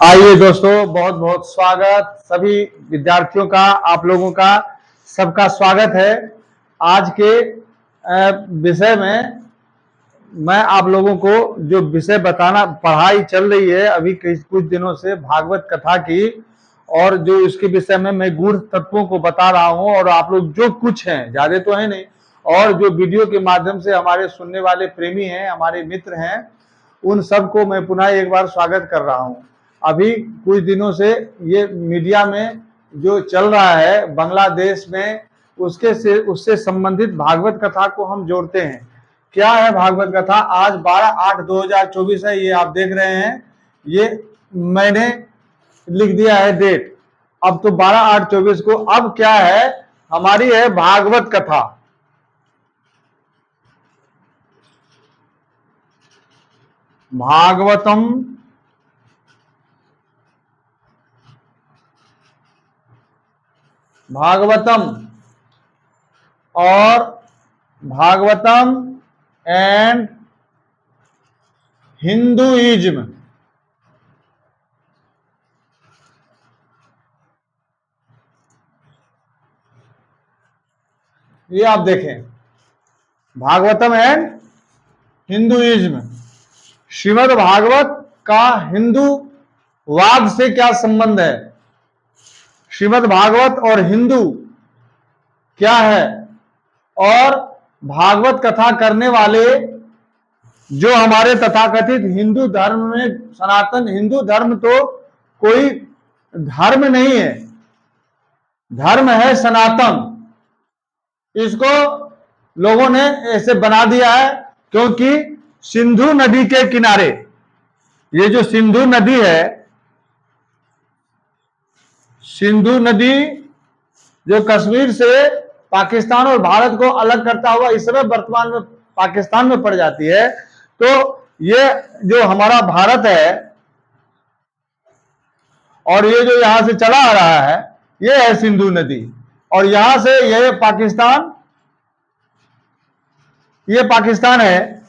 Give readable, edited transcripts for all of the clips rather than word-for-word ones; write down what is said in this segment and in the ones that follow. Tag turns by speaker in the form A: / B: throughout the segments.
A: आइए दोस्तों, बहुत बहुत स्वागत सभी विद्यार्थियों का, आप लोगों का सबका स्वागत है। आज के विषय में मैं आप लोगों को जो विषय बताना, पढ़ाई चल रही है अभी कुछ दिनों से भागवत कथा की, और जो इसके विषय में मैं गूढ़ तत्वों को बता रहा हूं। और आप लोग जो कुछ हैं, ज्यादा तो है नहीं, और जो वीडियो के माध्यम से हमारे सुनने वाले प्रेमी हैं, हमारे मित्र हैं, उन सबको मैं पुनः एक बार स्वागत कर रहा हूं। अभी कुछ दिनों से ये मीडिया में जो चल रहा है बांग्लादेश में, उससे संबंधित भागवत कथा को हम जोड़ते हैं। क्या है भागवत कथा? आज 12/8/2024 है, ये आप देख रहे हैं, ये मैंने लिख दिया है डेट। अब तो 12/8/24 को अब क्या है, हमारी है भागवत कथा। भागवतम और भागवतम एंड हिंदुइज्म। ये आप देखें, भागवतम एंड हिंदुइज्म। श्रीमद् भागवत का हिंदूवाद से क्या संबंध है, श्रीमद् भागवत और हिंदू क्या है, और भागवत कथा करने वाले जो हमारे तथाकथित हिंदू धर्म में, सनातन हिंदू धर्म तो कोई धर्म नहीं है, धर्म है सनातन। इसको लोगों ने ऐसे बना दिया है क्योंकि सिंधु नदी के किनारे, ये जो सिंधु नदी है, सिंधु नदी जो कश्मीर से पाकिस्तान और भारत को अलग करता हुआ इस समय वर्तमान में पाकिस्तान में पड़ जाती है, तो ये जो हमारा भारत है और ये जो यहां से चला आ रहा है, ये है सिंधु नदी। और यहां से ये पाकिस्तान, ये पाकिस्तान है,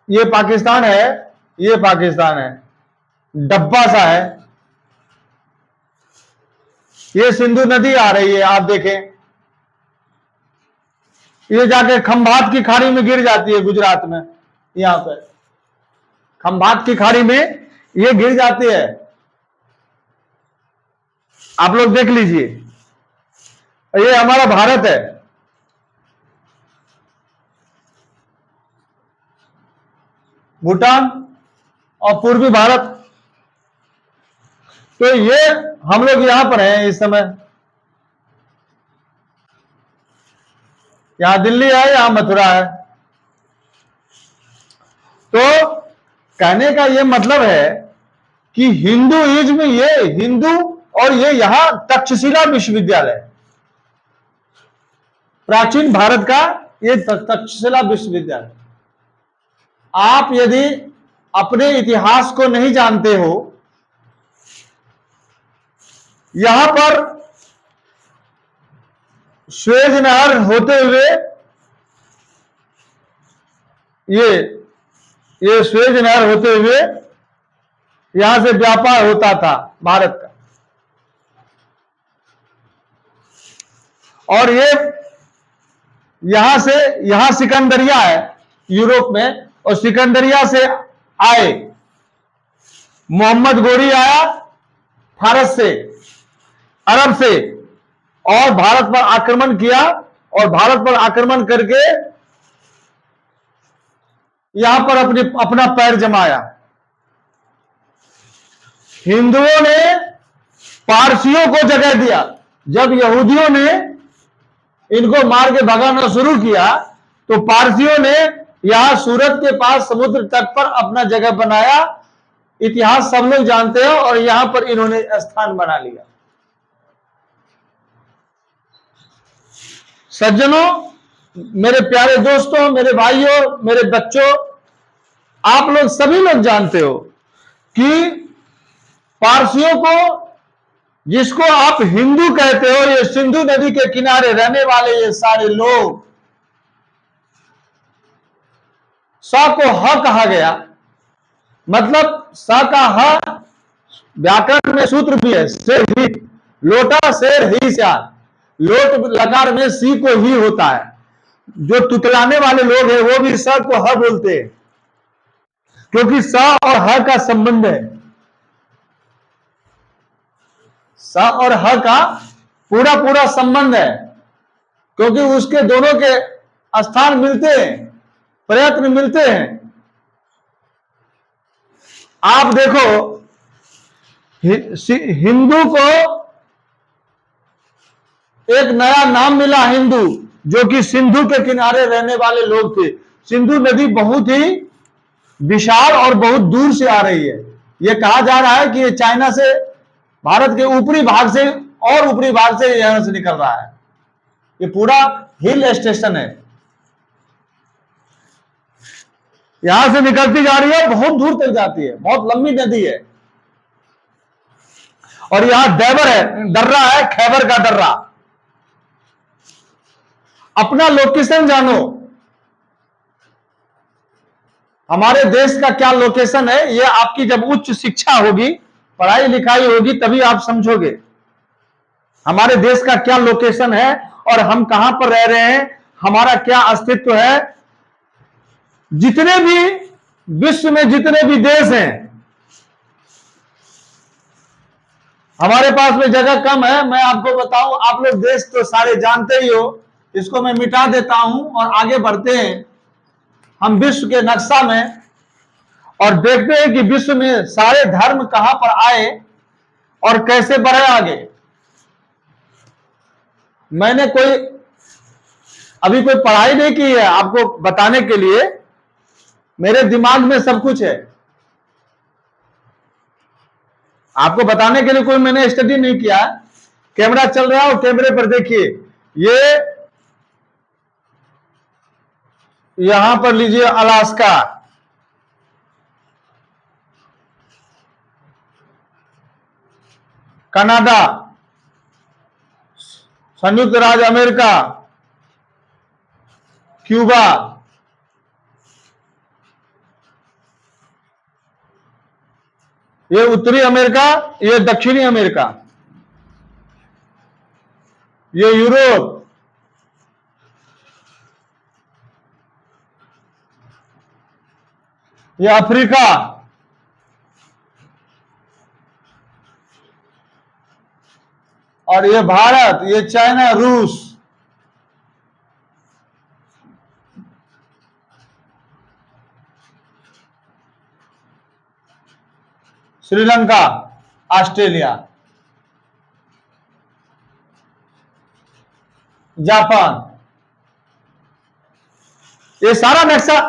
A: ये पाकिस्तान है, ये पाकिस्तान है, डब्बा सा है। ये सिंधु नदी आ रही है, आप देखें, ये जाके खंभात की खाड़ी में गिर जाती है गुजरात में। यहां पे खंभात की खाड़ी में ये गिर जाती है, आप लोग देख लीजिए। ये हमारा भारत है, भूटान और पूर्वी भारत। तो ये हम लोग यहां पर हैं इस समय, यहां दिल्ली है, यहां मथुरा है। तो कहने का ये मतलब है कि हिंदुइज्म, ये हिंदू, और ये यहां तक्षशिला विश्वविद्यालय, प्राचीन भारत का ये तक्षशिला विश्वविद्यालय। आप यदि अपने इतिहास को नहीं जानते हो, यहां पर स्वेज नहर होते हुए, ये स्वेज नहर होते हुए यहां से व्यापार होता था भारत का। और ये यहां से, यहां सिकंदरिया है यूरोप में, और सिकंदरिया से आए मोहम्मद गोरी, आया फारस से, अरब से, और भारत पर आक्रमण किया, और भारत पर आक्रमण करके यहां पर अपना पैर जमाया। हिंदुओं ने पारसियों को जगह दिया। जब यहूदियों ने इनको मार के भगाना शुरू किया, तो पारसियों ने यहां सूरत के पास समुद्र तट पर अपना जगह बनाया। इतिहास सब लोग जानते हैं, और यहां पर इन्होंने स्थान बना लिया। सज्जनों, मेरे प्यारे दोस्तों, मेरे भाइयों, मेरे बच्चों, आप लोग सभी लोग जानते हो कि पारसियों को, जिसको आप हिंदू कहते हो, ये सिंधु नदी के किनारे रहने वाले ये सारे लोग, सा को ह कहा गया। मतलब सा का ह व्याकरण में सूत्र भी है, शेर ही लोटा शेर ही स्यार। लोट लकार में सी को ही होता है। जो तुतलाने वाले लोग हैं वो भी स को ह बोलते हैं, क्योंकि स और ह का संबंध है। स और ह का पूरा पूरा संबंध है, क्योंकि उसके दोनों के स्थान मिलते हैं, प्रयत्न मिलते हैं। आप देखो, हिंदू को एक नया नाम मिला, हिंदू, जो कि सिंधु के किनारे रहने वाले लोग थे। सिंधु नदी बहुत ही विशाल और बहुत दूर से आ रही है। यह कहा जा रहा है कि ये चाइना से, भारत के ऊपरी भाग से और ऊपरी भाग से यहां से निकल रहा है। ये पूरा हिल स्टेशन है, यहां से निकलती जा रही है, बहुत दूर तक जाती है, बहुत लंबी नदी है। और यहां दैवर है, दर्रा है, खैबर का दर्रा। अपना लोकेशन जानो, हमारे देश का क्या लोकेशन है, यह आपकी जब उच्च शिक्षा होगी, पढ़ाई लिखाई होगी, तभी आप समझोगे हमारे देश का क्या लोकेशन है और हम कहां पर रह रहे हैं, हमारा क्या अस्तित्व है। जितने भी विश्व में जितने भी देश हैं, हमारे पास में जगह कम है। मैं आपको बताऊं, आप लोग देश तो सारे जानते ही हो, इसको मैं मिटा देता हूं और आगे बढ़ते हैं हम विश्व के नक्शा में, और देखते हैं कि विश्व में सारे धर्म कहां पर आए और कैसे बढ़े आगे। मैंने अभी कोई पढ़ाई नहीं की है आपको बताने के लिए, मेरे दिमाग में सब कुछ है। आपको बताने के लिए कोई मैंने स्टडी नहीं किया। कैमरा चल रहा है और कैमरे पर देखिए, ये यहां पर लीजिए अलास्का, कनाडा, संयुक्त राज्य अमेरिका, क्यूबा, ये उत्तरी अमेरिका, ये दक्षिणी अमेरिका, ये यूरोप, ये अफ्रीका, और ये भारत, ये चाइना, रूस, श्रीलंका, ऑस्ट्रेलिया, जापान। ये सारा नक्शा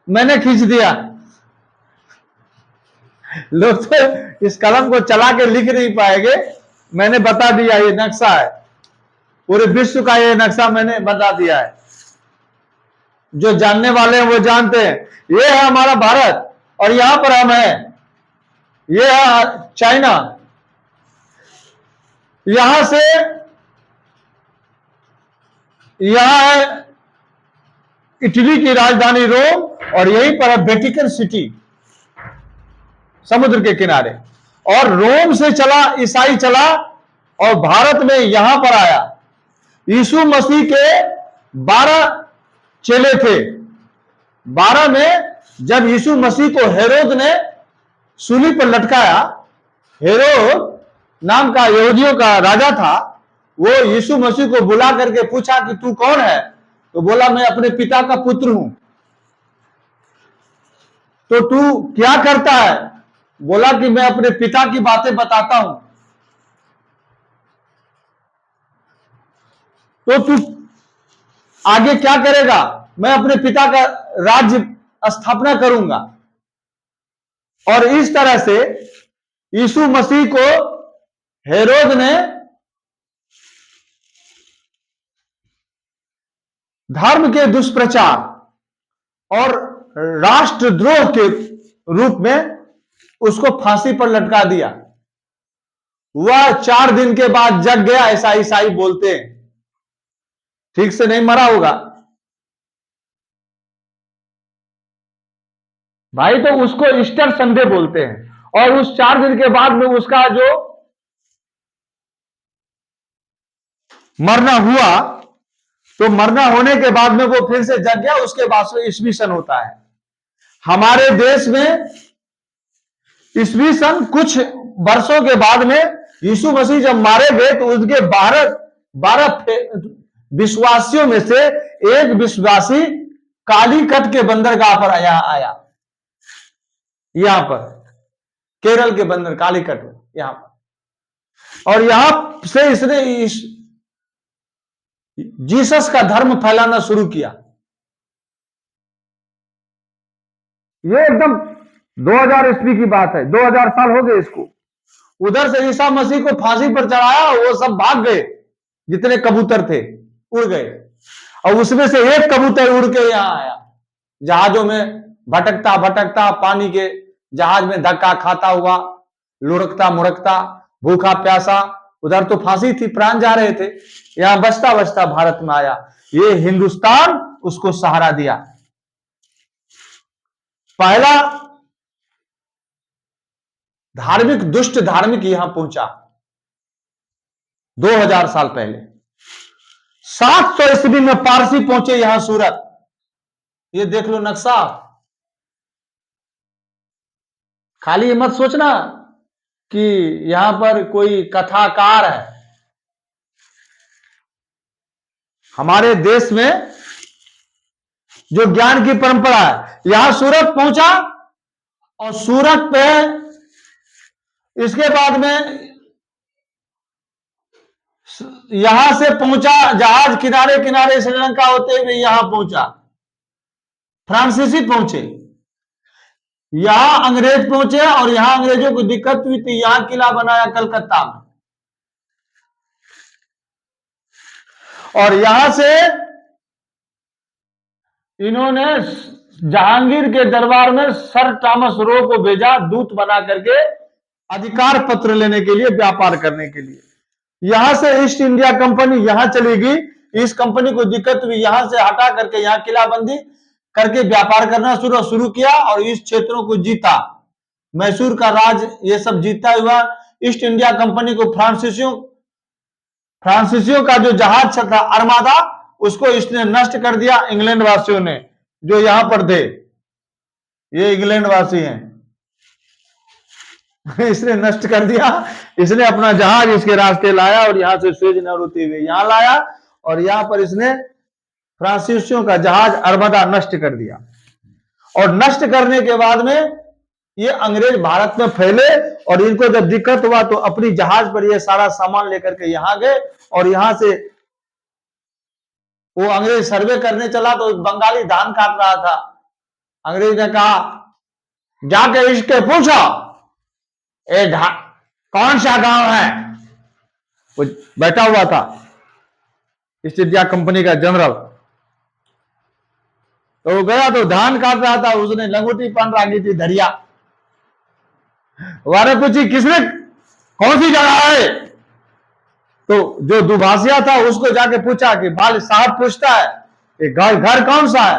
A: मैंने खींच दिया। लोग तो इस कलम को चला के लिख नहीं पाएंगे, मैंने बता दिया ये नक्शा है, पूरे विश्व का ये नक्शा मैंने बता दिया है। जो जानने वाले हैं वो जानते हैं। ये है हमारा भारत और यहां पर हम हैं। ये है चाइना, यहां से यहां है इटली की राजधानी रोम, और यहीं पर है वेटिकन सिटी, समुद्र के किनारे। और रोम से चला, ईसाई चला और भारत में यहां पर आया। यीशु मसीह के 12 चेले थे। 12 में जब यीशु मसीह को हेरोद ने सूली पर लटकाया, हेरोद नाम का यहूदियों का राजा था, वो यीशु मसीह को बुला करके पूछा कि तू कौन है, तो बोला मैं अपने पिता का पुत्र हूं। तो तू क्या करता है, बोला कि मैं अपने पिता की बातें बताता हूं। तो तू आगे क्या करेगा, मैं अपने पिता का राज्य स्थापना करूंगा। और इस तरह से यीशु मसीह को हेरोद ने धर्म के दुष्प्रचार और राष्ट्रद्रोह के रूप में उसको फांसी पर लटका दिया। वह 4 दिन के बाद जग गया, ऐसा ईसाई बोलते हैं। ठीक से नहीं मरा होगा भाई, तो उसको ईस्टर संडे बोलते हैं। और उस 4 दिन के बाद में उसका जो मरना हुआ, तो मरना होने के बाद में वो फिर से जग गया, उसके बाद से ईस्वी सन होता है। हमारे देश में ईस्वी सन कुछ वर्षों के बाद में यीशु मसीह जब मारे गए तो उसके 12 विश्वासियों में से एक विश्वासी कालीकट के बंदरगाह पर आया यहां पर, केरल के बंदर कालीकट यहां पर, और यहां से इसने जीसस का धर्म फैलाना शुरू किया। ये एकदम 2000 ईस्वी की बात है, 2000 साल हो गए इसको। उधर से ईसा मसीह को फांसी पर चढ़ाया, वो सब भाग गए, जितने कबूतर थे उड़ गए, और उसमें से एक कबूतर उड़ के यहां आया, जहाजों में भटकता भटकता, पानी के जहाज में धक्का खाता हुआ, लुढ़कता मुड़कता, भूखा प्यासा। उधर तो फांसी थी, प्राण जा रहे थे, यहां बचता बचता भारत में आया। ये हिंदुस्तान उसको सहारा दिया। पहला धार्मिक, दुष्ट धार्मिक यहां पहुंचा 2000 साल पहले। 700 ईस्वी में पारसी पहुंचे यहां सूरत। ये देख लो नक्शा। खाली ये मत सोचना कि यहां पर कोई कथाकार है। हमारे देश में जो ज्ञान की परंपरा है, यहां सूरत पहुंचा, और सूरत पे इसके बाद में यहां से पहुंचा जहाज, किनारे किनारे श्रीलंका होते हुए यहां पहुंचा। फ्रांसीसी पहुंचे, यहां अंग्रेज पहुंचे, और यहां अंग्रेजों को दिक्कत हुई थी, यहां किला बनाया कलकत्ता में, और यहां से इन्होंने जहांगीर के दरबार में सर थॉमस रो को भेजा, दूत बना करके अधिकार पत्र लेने के लिए, व्यापार करने के लिए। यहां से ईस्ट इंडिया कंपनी यहां चली गई। इस कंपनी को दिक्कत हुई, यहां से हटा करके यहां किलाबंदी करके व्यापार करना शुरू किया, और इस क्षेत्रों को जीता। मैसूर का राज ये सब जीता हुआ। ईस्ट इंडिया कंपनी को फ्रांसीसियों का जो जहाज था आर्मादा, उसको इसने नष्ट कर दिया इंग्लैंड वासियों ने, जो यहां पर थे। ये इंग्लैंड वासी हैं, इसने नष्ट कर दिया। इसने अपना जहाज इसके रास्ते लाया, और यहां से स्वेज नहर होते हुए यहां लाया, और यहां पर इसने फ्रांसीसियों का जहाज आर्मादा नष्ट कर दिया। और नष्ट करने के बाद में ये अंग्रेज भारत में फैले, और इनको जब दिक्कत हुआ तो अपनी जहाज पर ये सारा सामान लेकर के यहां गए, और यहां से वो अंग्रेज सर्वे करने चला तो बंगाली धान काट रहा था। अंग्रेज ने कहा, जाके इसके पूछो कौन सा गांव है। वो बैठा हुआ था ईस्ट इंडिया कंपनी का जनरल, तो वो गया तो धान काट रहा था, उसने लंगोटी पहन रखी थी, धरिया। वारे पूछी, किसने, कौन सी जगह है। तो जो दुभाषिया था उसको जाके पूछा कि बाल साहब पूछता है घर कौन सा है।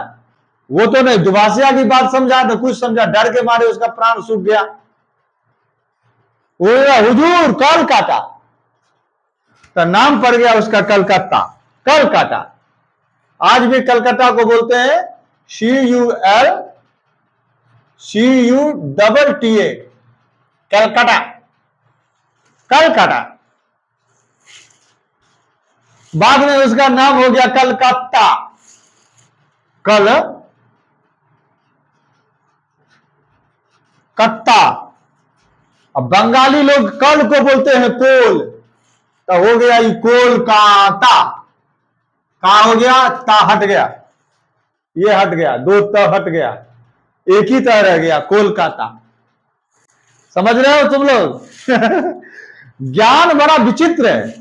A: वो तो नहीं दुभाषिया की बात समझा, तो कुछ समझा, डर के मारे उसका प्राण सूख गया। वो हुजूर कलकत्ता, तो नाम पड़ गया उसका कलकत्ता, कलकत्ता। आज भी कलकत्ता को बोलते हैं CULCUTA, कलकत्ता, कलकत्ता। बाद में उसका नाम हो गया कलकत्ता, कत्ता। अब बंगाली लोग कल को बोलते हैं कोल, तो हो गया ये कोलकाता। कहां हो गया, ता हट गया, ये हट गया, दो त हट गया, एक ही तरह रह गया, कोलकाता। समझ रहे हो तुम लोग। ज्ञान बड़ा विचित्र है।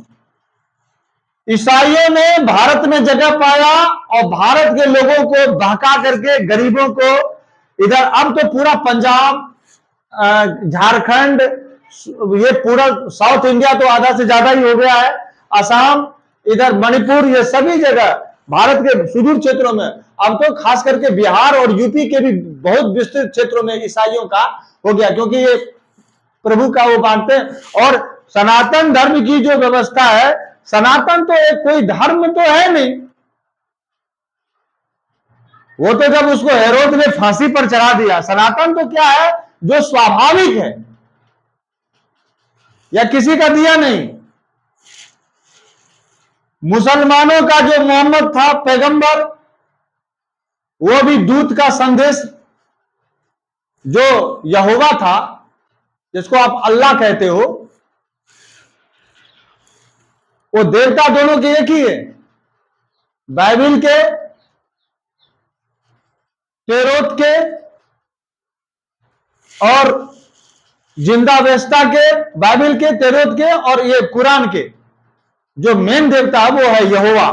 A: ईसाइयों ने भारत में जगह पाया, और भारत के लोगों को बहका करके गरीबों को इधर, अब तो पूरा पंजाब, झारखंड, ये पूरा साउथ इंडिया तो आधा से ज्यादा ही हो गया है, असम, इधर मणिपुर, ये सभी जगह भारत के सुदूर क्षेत्रों में, अब तो खास करके बिहार और यूपी के भी बहुत विस्तृत क्षेत्रों में ईसाइयों का हो गया, क्योंकि ये प्रभु का वो बांटते हैं। और सनातन धर्म की जो व्यवस्था है, सनातन तो एक कोई धर्म तो है नहीं, वो तो जब उसको हेरोद ने फांसी पर चढ़ा दिया। सनातन तो क्या है, जो स्वाभाविक है, या किसी का दिया नहीं। मुसलमानों का जो मोहम्मद था पैगंबर, वो भी दूत का संदेश, जो यहोवा था, जिसको आप अल्लाह कहते हो, वो देवता दोनों के एक ही है। बाइबिल के, तेरोत के और जिंदा वेस्ता के, बाइबिल के, तेरोत के और ये कुरान के जो मेन देवता है वो है यहोवा।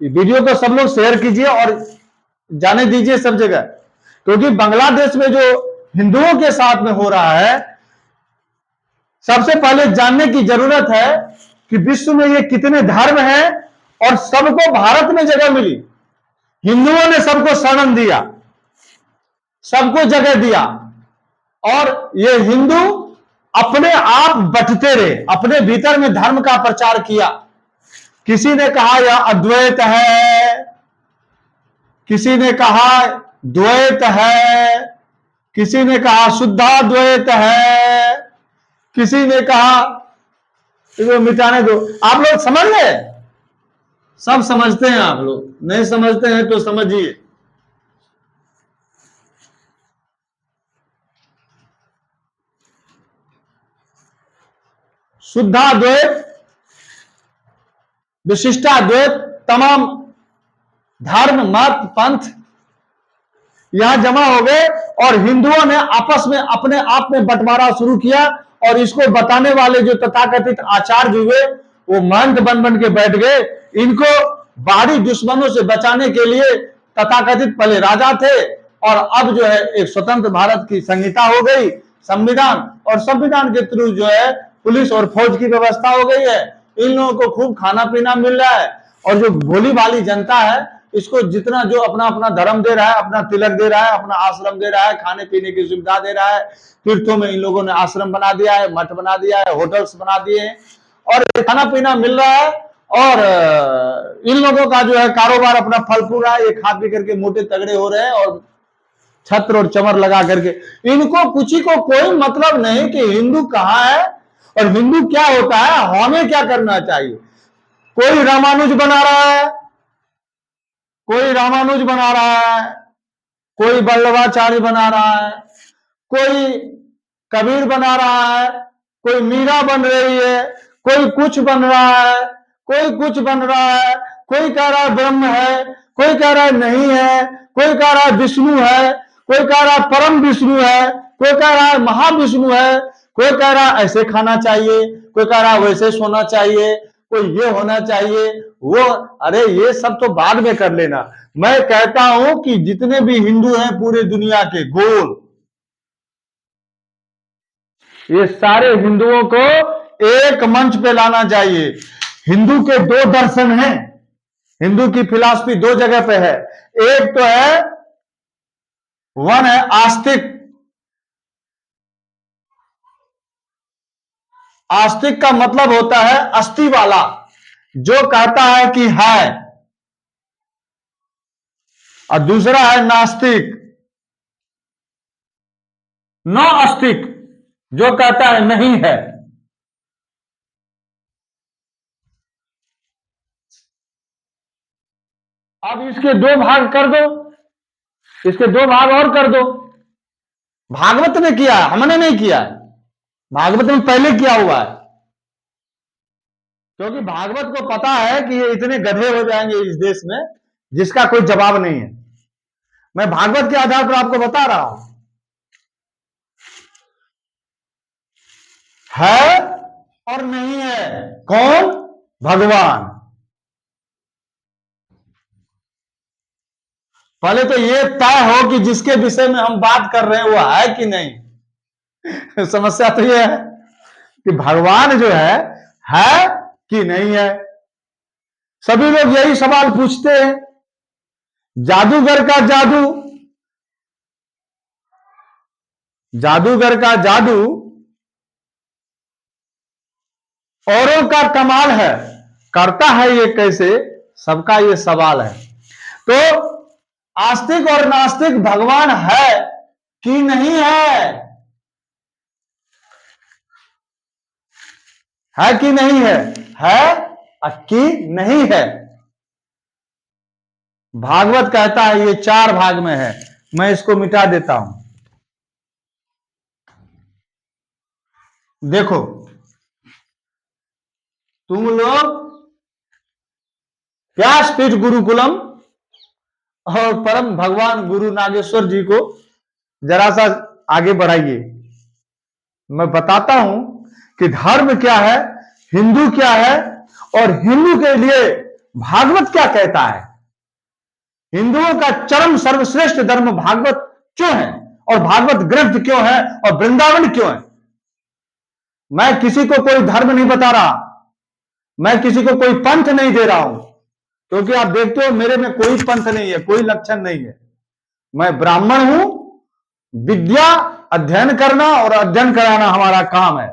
A: वीडियो को सब लोग शेयर कीजिए और जाने दीजिए सब जगह, क्योंकि बांग्लादेश में जो हिंदुओं के साथ में हो रहा है, सबसे पहले जानने की जरूरत है कि विश्व में ये कितने धर्म हैं और सबको भारत में जगह मिली। हिंदुओं ने सबको शरण दिया, सबको जगह दिया, और ये हिंदू अपने आप बंटते रहे, अपने भीतर में धर्म का प्रचार किया। किसी ने कहा यह अद्वैत है, किसी ने कहा द्वैत है, किसी ने कहा शुद्धाद्वैत है, किसी ने कहा इसको मिटाने दो। आप लोग समझ गए? सब समझते हैं, आप लोग नहीं समझते हैं तो समझिए। शुद्धाद्वैत, विशिष्टाद्वैत, तमाम धर्म, मत, पंथ यहां जमा हो गए और हिंदुओं ने आपस में अपने आप में बंटवारा शुरू किया। और इसको बताने वाले जो तथाकथित आचार्य हुए, वो महंत बन बन के बैठ गए। इनको बाहरी दुश्मनों से बचाने के लिए तथाकथित पहले राजा थे, और अब जो है एक स्वतंत्र भारत की संहिता हो गई, संविधान, और संविधान के थ्रू जो है पुलिस और फौज की व्यवस्था हो गई है। इन लोगों को खूब खाना पीना मिल रहा है, और जो भोली भाली जनता है, इसको जितना जो अपना अपना धर्म दे रहा है, अपना तिलक दे रहा है, अपना आश्रम दे रहा है, खाने पीने की सुविधा दे रहा है। तीर्थों में इन लोगों ने आश्रम बना दिया है, मठ बना दिया है, होटल्स बना दिए हैं, और खाना पीना मिल रहा है। और इन लोगों का जो है कारोबार अपना फल फूल रहा है। ये खा पी करके मोटे तगड़े हो रहे हैं, और छत्र और चमर लगा करके इनको कुछ को कोई मतलब नहीं कि हिंदू कहाँ है और हिंदू क्या होता है, हमें क्या करना चाहिए। कोई रामानुज बना रहा है, कोई रामानुज बना रहा है, कोई वल्लभाचार्य बना रहा है, कोई कबीर बना रहा है, कोई मीरा बन रही है, कोई कुछ बन रहा है, कोई कुछ बन रहा है, कोई कह रहा है ब्रह्म है, कोई कह रहा है नहीं है, कोई कह रहा है विष्णु है, कोई कह रहा है परम विष्णु है, कोई कह रहा है महाविष्णु है, कोई कह रहा है ऐसे खाना चाहिए, कोई कह रहा है वैसे सोना चाहिए, कोई ये होना चाहिए वो। अरे ये सब तो बाद में कर लेना। मैं कहता हूं कि जितने भी हिंदू हैं पूरे दुनिया के गोल, ये सारे हिंदुओं को एक मंच पे लाना चाहिए। हिंदू के दो दर्शन हैं, हिंदू की फिलॉसफी दो जगह पे है। एक तो है, वन है आस्तिक। आस्तिक का मतलब होता है अस्थि वाला, जो कहता है कि है। और दूसरा है नास्तिक, नो आस्तिक, जो कहता है नहीं है। अब इसके दो भाग कर दो, इसके दो भाग और कर दो। भागवत ने किया, हमने नहीं किया है, भागवत में पहले किया हुआ है। क्योंकि भागवत को पता है कि ये इतने गधे हो जाएंगे इस देश में जिसका कोई जवाब नहीं है। मैं भागवत के आधार पर आपको बता रहा हूं, है और नहीं है। कौन? भगवान। पहले तो ये तय हो कि जिसके विषय में हम बात कर रहे हैं वो है कि नहीं। समस्या तो ये है कि भगवान जो है कि नहीं है। सभी लोग यही सवाल पूछते हैं। जादूगर का जादू, जादूगर का जादू औरों का कमाल है, करता है ये कैसे, सबका ये सवाल है। तो आस्तिक और नास्तिक भगवान है कि नहीं है कि नहीं है कि नहीं है? भागवत कहता है ये 4 भाग में है। मैं इसको मिटा देता हूं। देखो तुम लोग व्यासपीठ गुरुकुलम और परम भगवान गुरु नागेश्वर जी को जरा सा आगे बढ़ाइए। मैं बताता हूं कि धर्म क्या है, हिंदू क्या है, और हिंदू के लिए भागवत क्या कहता है। हिंदुओं का चरम सर्वश्रेष्ठ धर्म भागवत क्यों है, और भागवत ग्रंथ क्यों है, और वृंदावन क्यों है। मैं किसी को कोई धर्म नहीं बता रहा, मैं किसी को कोई पंथ नहीं दे रहा हूं, क्योंकि आप देखते हो मेरे में कोई पंथ नहीं है, कोई लक्षण नहीं है। मैं ब्राह्मण हूं, विद्या अध्ययन करना और अध्ययन कराना हमारा काम है।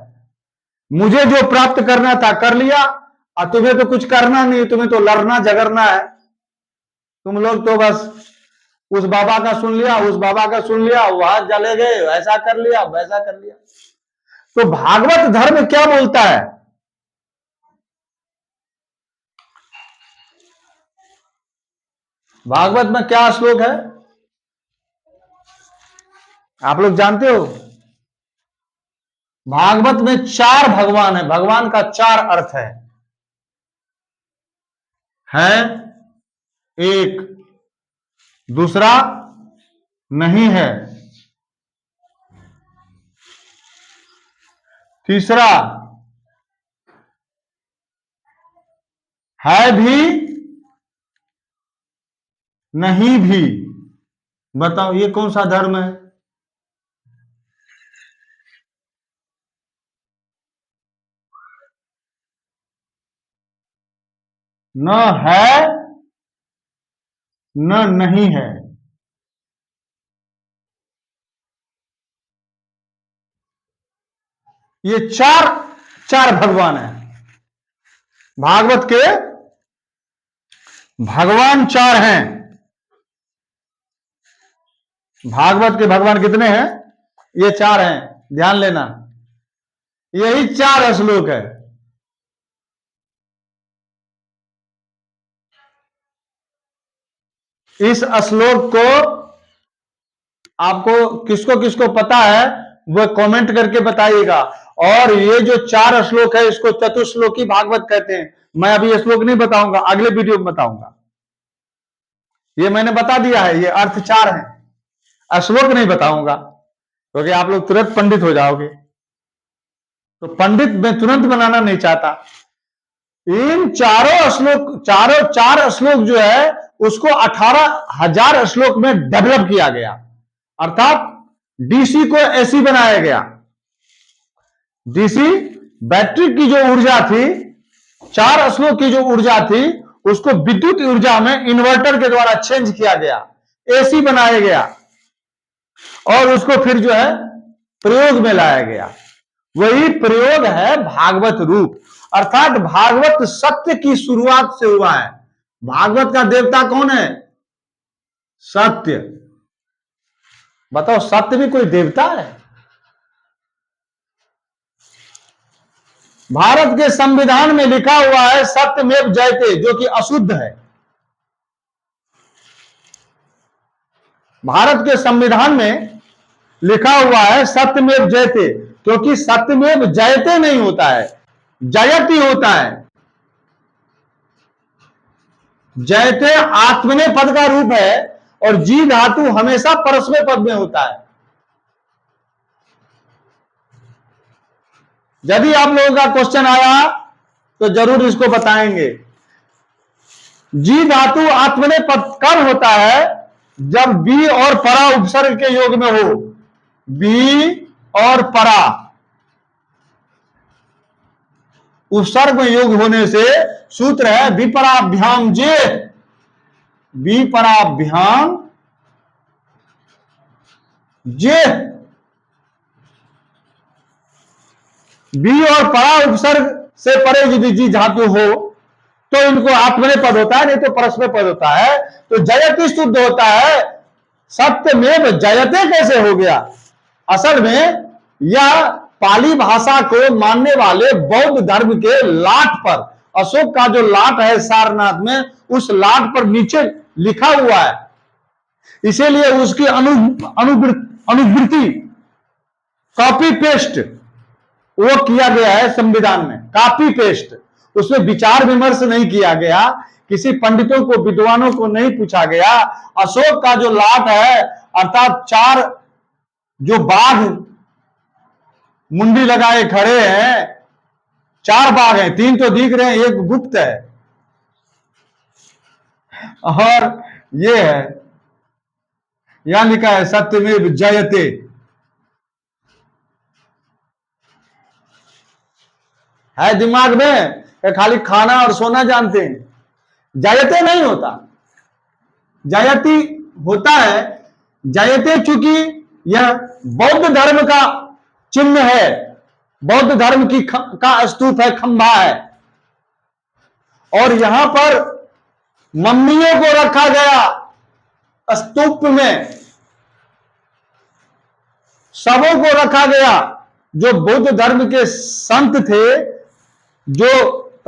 A: मुझे जो प्राप्त करना था कर लिया, और तुम्हें तो कुछ करना नहीं, तुम्हें तो लड़ना झगड़ना है। तुम लोग तो बस उस बाबा का सुन लिया, उस बाबा का सुन लिया, वहां चले गए, ऐसा कर लिया, वैसा कर लिया। तो भागवत धर्म क्या बोलता है? भागवत में क्या श्लोक है आप लोग जानते हो? भागवत में 4 भगवान है, भगवान का 4 अर्थ है एक, दूसरा नहीं है, तीसरा है भी नहीं भी। बताओ ये कौन सा धर्म है? न है न नहीं है। ये चार भगवान है। भागवत के भगवान 4 हैं। भागवत के भगवान कितने हैं? ये 4 हैं, ध्यान लेना। यही 4 श्लोक है। इस श्लोक को आपको किसको किसको पता है वो कमेंट करके बताइएगा। और ये जो 4 श्लोक है इसको चतुश्लोकी भागवत कहते हैं। मैं अभी ये श्लोक नहीं बताऊंगा, अगले वीडियो में बताऊंगा। ये मैंने बता दिया है, ये अर्थ 4 है, श्लोक नहीं बताऊंगा क्योंकि आप लोग तुरंत पंडित हो जाओगे। तो पंडित मैं तुरंत बनाना नहीं चाहता। इन चारों श्लोक, चारों 4 श्लोक जो है उसको 18,000 श्लोक में डेवलप किया गया, अर्थात डीसी को एसी बनाया गया। डीसी बैटरी की जो ऊर्जा थी, 4 श्लोक की जो ऊर्जा थी, उसको विद्युत ऊर्जा में इन्वर्टर के द्वारा चेंज किया गया, एसी बनाया गया, और उसको फिर जो है प्रयोग में लाया गया। वही प्रयोग है भागवत रूप, अर्थात भागवत सत्य की शुरुआत से हुआ है। भागवत का देवता कौन है? सत्य। बताओ सत्य भी कोई देवता है? भारत के संविधान में लिखा हुआ है सत्यमेव जयते, जो कि अशुद्ध है। भारत के संविधान में लिखा हुआ है सत्यमेव जयते, क्योंकि सत्यमेव जयते नहीं होता है, जयति होता है। जयते आत्मने पद का रूप है, और जी धातु हमेशा परस्मै पद में होता है। यदि आप लोगों का क्वेश्चन आया तो जरूर इसको बताएंगे। जी धातु आत्मने पद कब होता है? जब बी और परा उपसर्ग के योग में हो। बी और परा उपसर्ग में योग होने से सूत्र है विपराभ्याम जे। बी पराभ्याम जे बी और परा उपसर्ग से परे यदि जी धातु हो तो इनको आत्मनेपद होता है, नहीं तो परस्मै पद होता है। तो जयति शुद्ध होता है, सत्यमेव जयते कैसे हो गया? असल में यह पाली भाषा को मानने वाले बौद्ध धर्म के लाट पर, अशोक का जो लाट है सारनाथ में, उस लाट पर नीचे लिखा हुआ है, इसीलिए उसकी अनुवृत्ति कॉपी पेस्ट वो किया गया है संविधान में, कॉपी पेस्ट। उसमें विचार विमर्श नहीं किया गया, किसी पंडितों को, विद्वानों को नहीं पूछा गया। अशोक का जो लाट है, अर्थात 4 जो बाघ मुंडी लगाए खड़े हैं, 4 बाघ हैं, 3 तो दिख रहे हैं, 1 गुप्त है, और ये है, यहां लिखा है सत्यमेव जयते। है दिमाग में, खाली खाना और सोना जानते हैं? जयते नहीं होता, जयति होता है। जयते चूंकि यह बौद्ध धर्म का चिन्ह है, बौद्ध धर्म की का स्तूप है, खंभा है, और यहां पर मम्मियों को रखा गया स्तूप में, सबों को रखा गया जो बुद्ध धर्म के संत थे, जो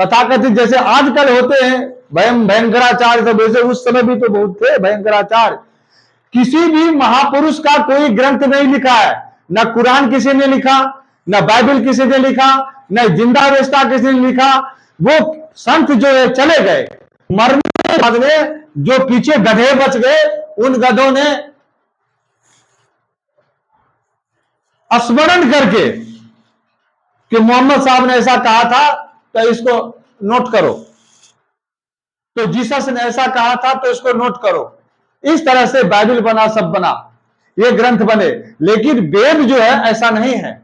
A: तथाकथित जैसे आजकल होते हैं भयंकराचार्य, तो वैसे उस समय भी तो बहुत थे भयंकराचार्य। किसी भी महापुरुष का कोई ग्रंथ नहीं लिखा है, न कुरान किसी ने लिखा, न बाइबल किसी ने लिखा, न जिंदा अवस्था किसी ने लिखा। वो संत जो है चले गए, मरने के बाद में जो पीछे गधे बच गए, उन गधों ने स्मरण करके कि मोहम्मद साहब ने ऐसा कहा था तो इसको नोट करो, तो जीसस ने ऐसा कहा था तो इसको नोट करो। इस तरह से बाइबल बना, सब बना, ये ग्रंथ बने। लेकिन वेद जो है ऐसा नहीं है।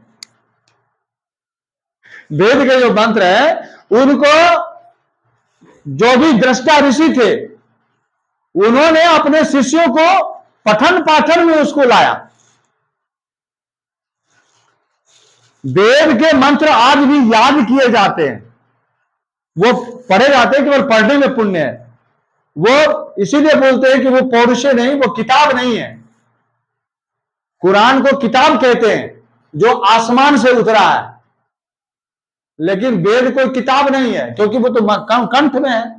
A: वेद के जो मंत्र है उनको जो भी दृष्टा ऋषि थे उन्होंने अपने शिष्यों को पठन पाठन में उसको लाया। वेद के मंत्र आज भी याद किए जाते हैं, वो पढ़े जाते हैं, केवल पढ़ने में पुण्य है। वो इसीलिए बोलते हैं कि वो पौरुषे नहीं, वो किताब नहीं है। कुरान को किताब कहते हैं जो आसमान से उतरा है, लेकिन वेद कोई किताब नहीं है, क्योंकि वो तो कंठ में है।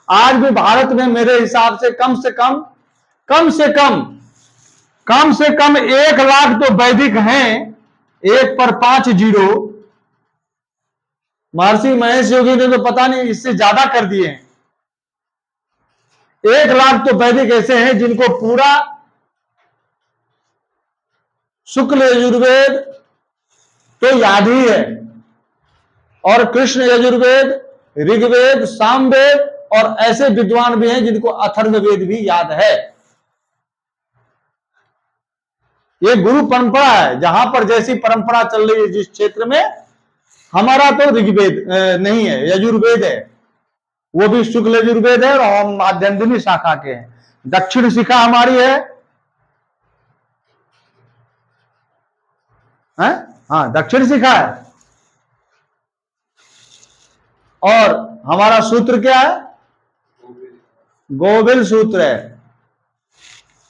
A: आज भी भारत में मेरे हिसाब से कम से कम 1 लाख तो वैदिक हैं, 1 पर 5 जीरो। महर्षि महेश योगी ने तो पता नहीं इससे ज्यादा कर दिए हैं। 1 लाख तो वैदिक ऐसे हैं जिनको पूरा शुक्ल यजुर्वेद तो याद ही है, और कृष्ण यजुर्वेद, ऋग्वेद, सामवेद, और ऐसे विद्वान भी हैं जिनको अथर्ववेद भी याद है। ये गुरु परंपरा है, जहां पर जैसी परंपरा चल रही है जिस क्षेत्र में। हमारा तो ऋग्वेद नहीं है, यजुर्वेद है, वो भी शुक्ल यजुर्वेद है, और हम माध्यन्दिनी शाखा के हैं। दक्षिण शिखा हमारी है, हाँ दक्षिण शिखा है। और हमारा सूत्र क्या है? गोविल सूत्र है।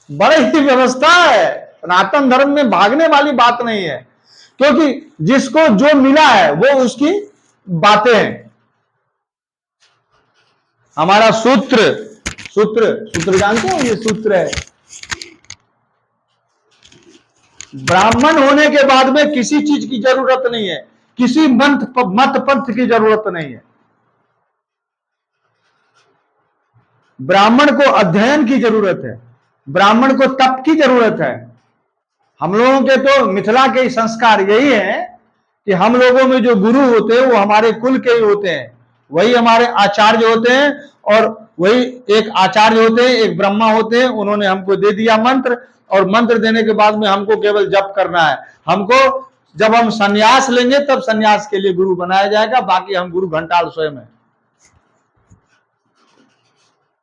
A: बड़ी ही व्यवस्था है। सनातन धर्म में भागने वाली बात नहीं है, क्योंकि जिसको जो मिला है वो उसकी बातें हैं। हमारा सूत्र जानते हो? ये सूत्र है। ब्राह्मण होने के बाद में किसी चीज की जरूरत नहीं है, किसी मत पंथ की जरूरत नहीं है। ब्राह्मण को अध्ययन की जरूरत है, ब्राह्मण को तप की जरूरत है। हम लोगों के तो मिथिला के संस्कार यही है कि हम लोगों में जो गुरु होते हैं वो हमारे कुल के ही होते हैं, वही हमारे आचार्य होते हैं, और वही एक आचार्य होते हैं, एक ब्रह्मा होते हैं। उन्होंने हमको दे दिया मंत्र, और मंत्र देने के बाद में हमको केवल जप करना है। हमको जब हम संन्यास लेंगे तब संन्यास के लिए गुरु बनाया जाएगा, बाकी हम गुरु घंटाल स्वयं है।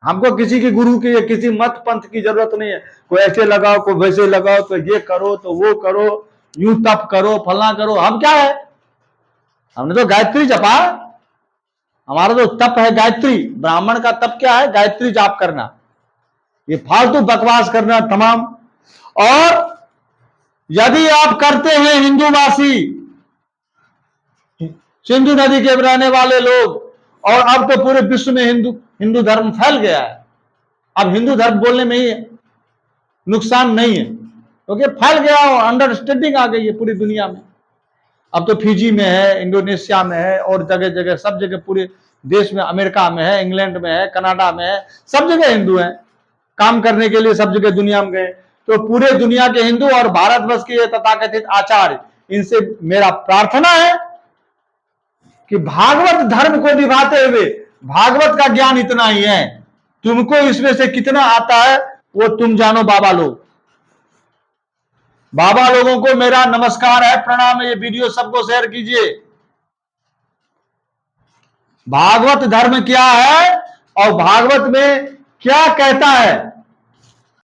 A: हमको किसी की गुरु की, किसी मत पंथ की जरूरत नहीं है। कोई ऐसे लगाओ, कोई वैसे लगाओ, तो ये करो तो वो करो, यूं तप करो, फला करो। हम क्या है, हमने तो गायत्री जपा। हमारा तो तप है गायत्री। ब्राह्मण का तप क्या है? गायत्री जाप करना। ये फालतू बकवास करना तमाम। और यदि आप करते हैं, हिंदूवासी, सिंधु नदी के रहने वाले लोग, और अब तो पूरे विश्व में हिंदू धर्म फैल गया है। अब हिंदू धर्म बोलने में ही नुकसान नहीं है, क्योंकि फैल गया और अंडरस्टैंडिंग आ गई है पूरी दुनिया में। अब तो फिजी में है, इंडोनेशिया में है, और जगह जगह, सब जगह पूरे देश में, अमेरिका में है, इंग्लैंड में है, कनाडा में है, सब जगह हिंदू हैं। काम करने के लिए सब जगह दुनिया में गए। तो पूरे दुनिया के हिंदू और भारतवर्ष के तथाकथित आचार्य, इनसे मेरा प्रार्थना है कि भागवत धर्म को निभाते हुए, भागवत का ज्ञान इतना ही है, तुमको इसमें से कितना आता है वो तुम जानो। बाबा लोग, बाबा लोगों को मेरा नमस्कार है, प्रणाम है। ये वीडियो सबको शेयर कीजिए। भागवत धर्म क्या है और भागवत में क्या कहता है,